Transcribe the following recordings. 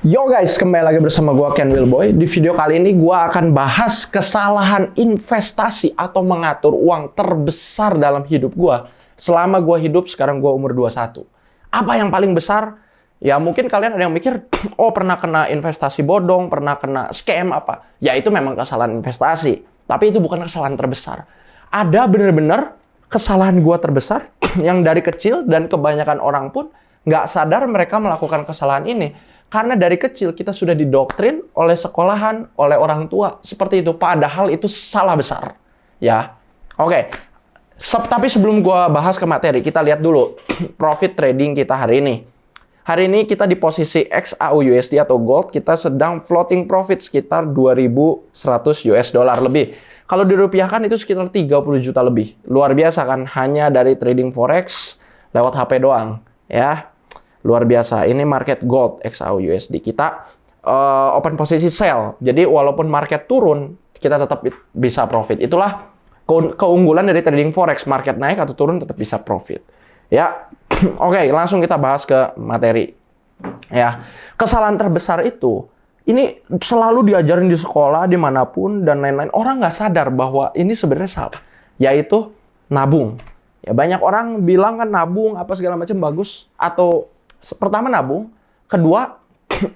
Yo guys, kembali lagi bersama gua Ken Wilboy. Di video kali ini gua akan bahas kesalahan investasi atau mengatur uang terbesar dalam hidup gua. Selama gua hidup, sekarang gua umur 21. Apa yang paling besar? Ya mungkin kalian ada yang mikir, oh pernah kena investasi bodong, pernah kena scam apa. Ya itu memang kesalahan investasi. Tapi itu bukan kesalahan terbesar. Ada bener-bener kesalahan gua terbesar yang dari kecil dan kebanyakan orang pun nggak sadar mereka melakukan kesalahan ini. Karena dari kecil kita sudah didoktrin oleh sekolahan, oleh orang tua. Seperti itu. Padahal itu salah besar. Ya. Oke. Tapi sebelum gua bahas ke materi, kita lihat dulu profit trading kita hari ini. Hari ini kita di posisi XAUUSD atau gold, kita sedang floating profit sekitar 2.100 US dollar lebih. Kalau dirupiahkan itu sekitar 30 juta lebih. Luar biasa kan? Hanya dari trading forex lewat HP doang. Ya. Luar biasa. Ini market gold XAUUSD. Kita open posisi sell. Jadi walaupun market turun, kita tetap bisa profit. Itulah keunggulan dari trading forex. Market naik atau turun tetap bisa profit. Ya. Oke, langsung kita bahas ke materi. Ya. Kesalahan terbesar itu, ini selalu diajarin di sekolah, dimanapun, dan lain-lain. Orang nggak sadar bahwa ini sebenarnya salah. Yaitu nabung. Ya, banyak orang bilang kan nabung, apa segala macam bagus. Atau pertama nabung, kedua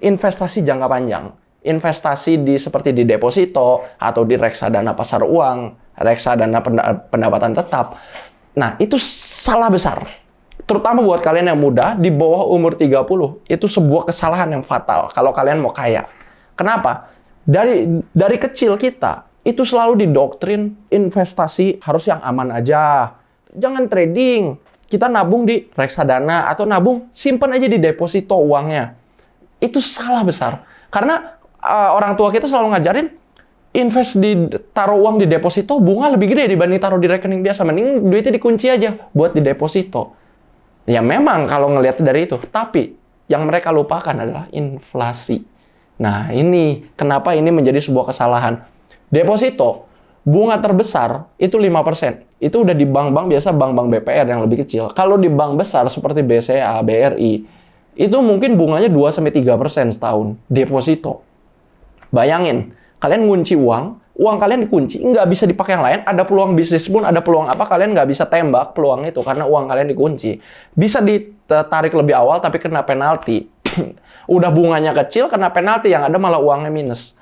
investasi jangka panjang. Investasi seperti di deposito atau di reksadana pasar uang, reksadana pendapatan tetap. Nah, itu salah besar. Terutama buat kalian yang muda di bawah umur 30, itu sebuah kesalahan yang fatal kalau kalian mau kaya. Kenapa? Dari kecil kita itu selalu didoktrin investasi harus yang aman aja. Jangan trading. Kita nabung di reksadana atau nabung simpan aja di deposito uangnya. Itu salah besar. Karena orang tua kita selalu ngajarin taruh uang di deposito bunga lebih gede dibanding taruh di rekening biasa. Mending duitnya dikunci aja buat di deposito. Ya memang kalau ngelihat dari itu, tapi yang mereka lupakan adalah inflasi. Nah, ini kenapa ini menjadi sebuah kesalahan. Deposito bunga terbesar itu 5%. Itu udah di bank-bank biasa, bank-bank BPR yang lebih kecil. Kalau di bank besar seperti BCA, BRI, itu mungkin bunganya 2-3% setahun. Deposito. Bayangin, kalian ngunci uang kalian dikunci, nggak bisa dipakai yang lain, ada peluang bisnis pun, ada peluang apa, kalian nggak bisa tembak peluang itu, karena uang kalian dikunci. Bisa ditarik lebih awal, tapi kena penalti. Udah bunganya kecil, kena penalti, yang ada malah uangnya minus.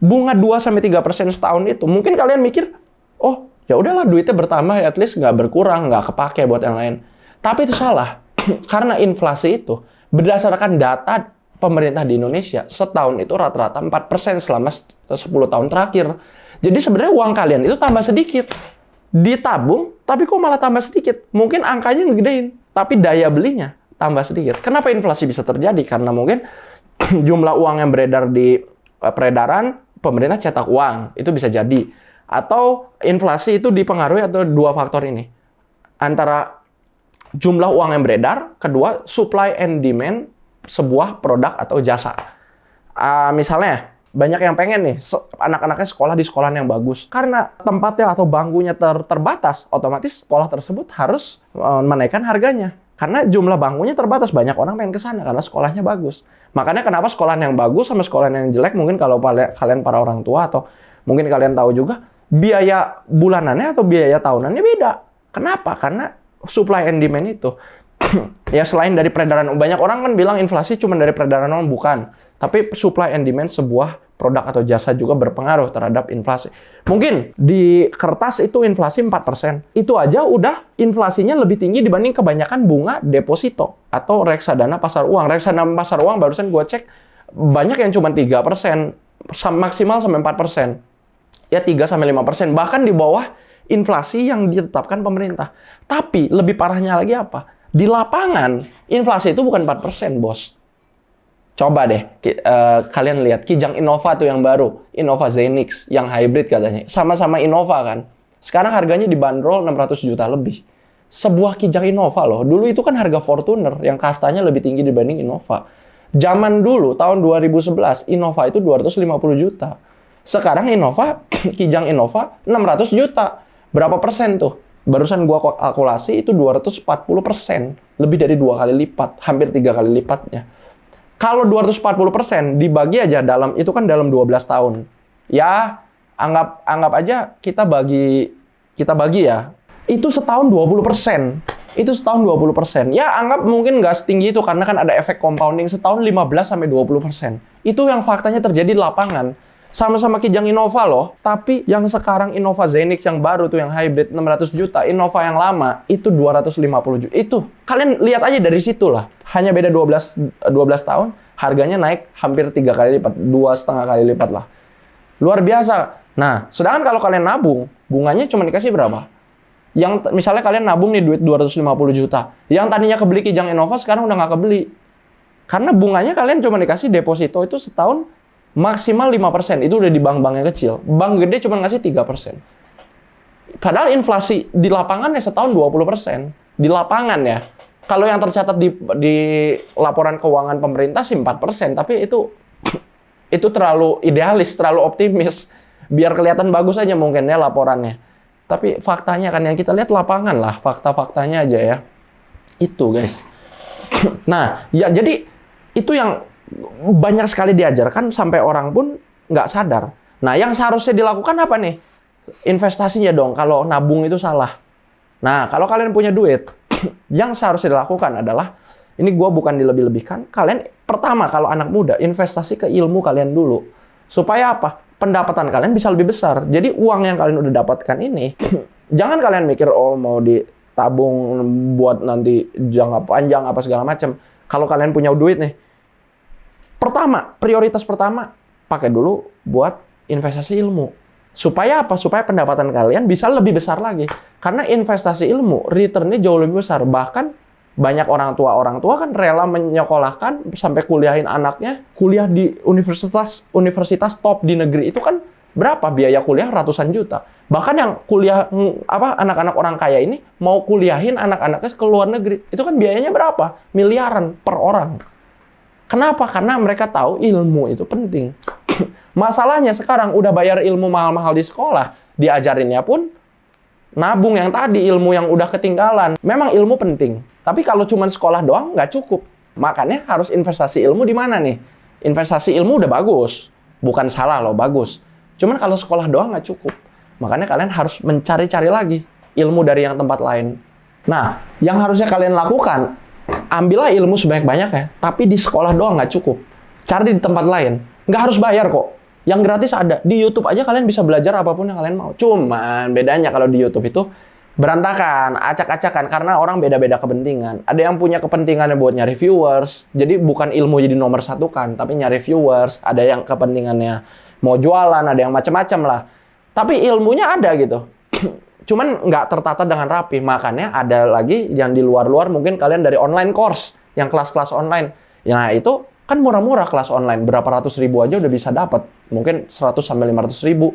Bunga 2-3% setahun itu, mungkin kalian mikir, oh, ya udahlah duitnya bertambah, at least nggak berkurang, nggak kepake buat yang lain. Tapi itu salah. Karena inflasi itu, berdasarkan data pemerintah di Indonesia, setahun itu rata-rata 4% selama 10 tahun terakhir. Jadi sebenarnya uang kalian itu tambah sedikit. Ditabung, tapi kok malah tambah sedikit. Mungkin angkanya ngegedein, tapi daya belinya tambah sedikit. Kenapa inflasi bisa terjadi? Karena mungkin jumlah uang yang beredar di peredaran, pemerintah cetak uang, itu bisa jadi. Atau inflasi itu dipengaruhi atau dua faktor ini. Antara jumlah uang yang beredar, kedua supply and demand sebuah produk atau jasa. Misalnya, banyak yang pengen nih, anak-anaknya sekolah di sekolah yang bagus. Karena tempatnya atau bangkunya terbatas, otomatis sekolah tersebut harus menaikkan harganya. Karena jumlah bangkunya terbatas, banyak orang pengen ke sana karena sekolahnya bagus. Makanya kenapa sekolah yang bagus sama sekolah yang jelek, mungkin kalau kalian para orang tua atau mungkin kalian tahu juga, biaya bulanannya atau biaya tahunannya beda. Kenapa? Karena supply and demand itu. Ya selain dari peredaran, banyak orang kan bilang inflasi cuma dari peredaran uang, bukan. Tapi supply and demand sebuah produk atau jasa juga berpengaruh terhadap inflasi. Mungkin di kertas itu inflasi 4%. Itu aja udah inflasinya lebih tinggi dibanding kebanyakan bunga deposito atau reksadana pasar uang. Reksadana pasar uang barusan gue cek banyak yang cuma 3%, maksimal sampai 4%. Ya 3-5%, bahkan di bawah inflasi yang ditetapkan pemerintah. Tapi lebih parahnya lagi apa? Di lapangan, inflasi itu bukan 4%, bos. Coba deh, kalian lihat Kijang Innova tuh yang baru. Innova Zenix, yang hybrid katanya. Sama-sama Innova kan. Sekarang harganya dibanderol 600 juta lebih. Sebuah Kijang Innova loh. Dulu itu kan harga Fortuner, yang kastanya lebih tinggi dibanding Innova. Zaman dulu, tahun 2011, Innova itu 250 juta. Sekarang Innova, Kijang Innova, 600 juta. Berapa persen tuh? Barusan gua kalkulasi itu 240%. Lebih dari 2 kali lipat. Hampir 3 kali lipatnya. Kalau 240% dibagi aja itu kan dalam 12 tahun. Ya, anggap aja kita bagi ya. Itu setahun 20%. Itu setahun 20%. Ya, anggap mungkin nggak setinggi itu karena kan ada efek compounding setahun 15-20%. Itu yang faktanya terjadi di lapangan. Sama-sama Kijang Innova loh, tapi yang sekarang Innova Zenix yang baru tuh yang hybrid 600 juta, Innova yang lama itu 250 juta. Itu kalian lihat aja dari situ lah. Hanya beda 12 tahun, harganya naik hampir 3 kali lipat, 2,5 kali lipat lah. Luar biasa. Nah, sedangkan kalau kalian nabung, bunganya cuma dikasih berapa? Yang misalnya kalian nabung nih duit 250 juta, yang tadinya kebeli Kijang Innova sekarang udah nggak kebeli. Karena bunganya kalian cuma dikasih deposito itu setahun maksimal 5%, itu udah di bank-bank yang kecil. Bank gede cuma ngasih 3%. Padahal inflasi di lapangan ya setahun 20%. Di lapangan ya. Kalau yang tercatat di laporan keuangan pemerintah sih 4%, tapi itu terlalu idealis, terlalu optimis. Biar kelihatan bagus aja mungkin ya laporannya. Tapi faktanya kan yang kita lihat lapangan lah, fakta-faktanya aja ya. Itu guys. Nah, ya jadi itu yang banyak sekali diajarkan sampai orang pun nggak sadar. Nah, yang seharusnya dilakukan apa nih? Investasinya dong, kalau nabung itu salah. Nah, kalau kalian punya duit, yang seharusnya dilakukan adalah, ini gue bukan dilebih-lebihkan, kalian pertama kalau anak muda, investasi ke ilmu kalian dulu. Supaya apa? Pendapatan kalian bisa lebih besar. Jadi uang yang kalian udah dapatkan ini, jangan kalian mikir, oh mau ditabung buat nanti jangka panjang apa segala macam. Kalau kalian punya duit nih, prioritas pertama, pakai dulu buat investasi ilmu. Supaya apa? Supaya pendapatan kalian bisa lebih besar lagi. Karena investasi ilmu, return-nya jauh lebih besar. Bahkan banyak orang tua kan rela menyekolahkan sampai kuliahin anaknya, kuliah di universitas top di negeri. Itu kan berapa biaya kuliah? Ratusan juta. Bahkan yang kuliah, anak-anak orang kaya ini, mau kuliahin anak-anaknya ke luar negeri. Itu kan biayanya berapa? Miliaran per orang. Kenapa? Karena mereka tahu ilmu itu penting. Masalahnya sekarang udah bayar ilmu mahal-mahal di sekolah, diajarinnya pun nabung yang tadi, ilmu yang udah ketinggalan. Memang ilmu penting, tapi kalau cuma sekolah doang nggak cukup. Makanya harus investasi ilmu di mana nih? Investasi ilmu udah bagus, bukan salah loh, bagus. Cuman kalau sekolah doang nggak cukup. Makanya kalian harus mencari-cari lagi ilmu dari yang tempat lain. Nah, yang harusnya kalian lakukan, ambillah ilmu sebanyak-banyaknya, tapi di sekolah doang nggak cukup. Cari di tempat lain. Nggak harus bayar kok. Yang gratis ada. Di YouTube aja kalian bisa belajar apapun yang kalian mau. Cuman bedanya kalau di YouTube itu berantakan, acak-acakan, karena orang beda-beda kepentingan. Ada yang punya kepentingannya buat nyari viewers, jadi bukan ilmu jadi nomor satu kan, tapi nyari viewers. Ada yang kepentingannya mau jualan, ada yang macam-macam lah. Tapi ilmunya ada gitu. Cuman nggak tertata dengan rapi. Makanya ada lagi yang di luar-luar, mungkin kalian dari online course, yang kelas-kelas online. Nah, itu kan murah-murah kelas online. Berapa ratus ribu aja udah bisa dapat. Mungkin 100-500 ribu.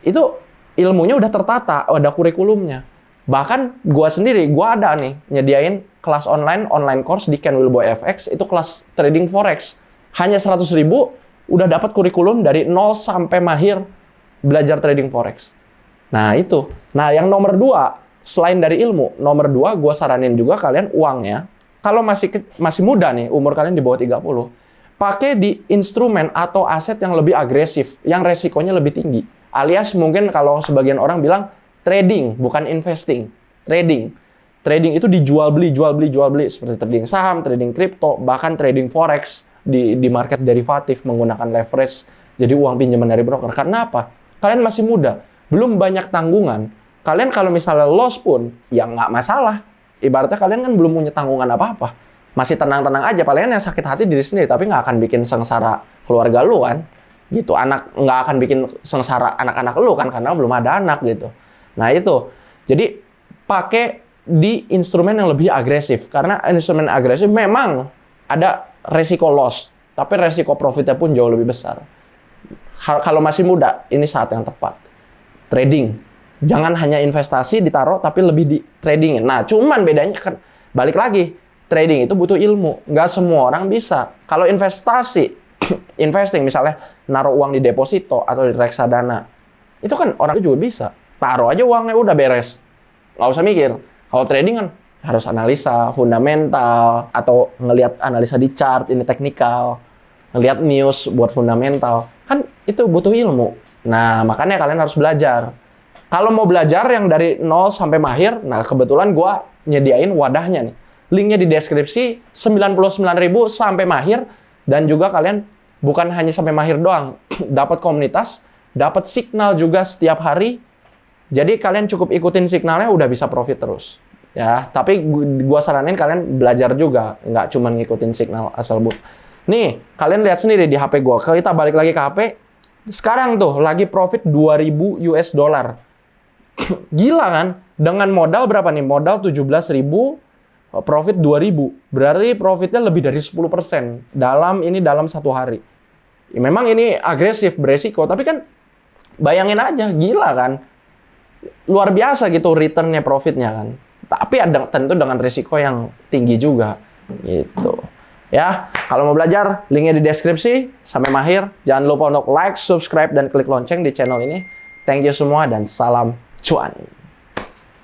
Itu ilmunya udah tertata, ada kurikulumnya. Bahkan gua sendiri, gua ada nih, nyediain kelas online course di Ken Wilboy FX, itu kelas trading forex. Hanya 100 ribu, udah dapat kurikulum dari 0 sampai mahir belajar trading forex. Nah, itu. Nah, yang nomor 2, selain dari ilmu, nomor 2, gue saranin juga kalian uangnya, kalau masih muda nih, umur kalian di bawah 30, pakai di instrumen atau aset yang lebih agresif, yang resikonya lebih tinggi. Alias mungkin kalau sebagian orang bilang, trading, bukan investing. Trading. Trading itu dijual beli, seperti trading saham, trading kripto, bahkan trading forex di market derivatif menggunakan leverage, jadi uang pinjaman dari broker. Karena apa? Kalian masih muda, belum banyak tanggungan. Kalian kalau misalnya loss pun, ya nggak masalah. Ibaratnya kalian kan belum punya tanggungan apa-apa. Masih tenang-tenang aja. Palingan yang sakit hati diri sendiri, tapi nggak akan bikin sengsara keluarga lu kan. Gitu. Nggak akan bikin sengsara anak-anak lu kan, karena belum ada anak gitu. Nah itu. Jadi pakai di instrumen yang lebih agresif. Karena instrumen agresif memang ada resiko loss, tapi resiko profitnya pun jauh lebih besar. Kalau masih muda, ini saat yang tepat. Trading. Jangan hanya investasi ditaruh, tapi lebih di trading. Nah, cuman bedanya kan, balik lagi, trading itu butuh ilmu. Nggak semua orang bisa. Kalau investasi, investing misalnya, naruh uang di deposito atau di reksadana, itu kan orang juga bisa. Taruh aja uangnya, udah beres. Nggak usah mikir. Kalau trading kan, Harus analisa fundamental atau ngelihat analisa di chart, ini teknikal. Ngelihat news buat fundamental. Kan itu butuh ilmu. Nah, makanya kalian harus belajar. Kalau mau belajar yang dari 0 sampai mahir, nah kebetulan gua nyediain wadahnya nih. Linknya di deskripsi, 99.000 sampai mahir, dan juga kalian bukan hanya sampai mahir doang, dapat komunitas, dapat signal juga setiap hari. Jadi kalian cukup ikutin signalnya udah bisa profit terus. Ya, tapi gua saranin kalian belajar juga, nggak cuma ngikutin signal asal but. Nih, kalian lihat sendiri di HP gua. Kita balik lagi ke HP. Sekarang tuh lagi profit 2.000 US dollar. Gila kan? Dengan modal berapa nih? Modal 17.000, profit 2.000. Berarti profitnya lebih dari 10% dalam satu hari. Ya, memang ini agresif, beresiko, tapi kan bayangin aja, gila kan? Luar biasa gitu return-nya, profitnya kan. Tapi ada tentu dengan risiko yang tinggi juga gitu. Ya, kalau mau belajar, linknya di deskripsi. Sampai mahir, jangan lupa untuk like, subscribe, dan klik lonceng di channel ini. Thank you semua dan salam cuan.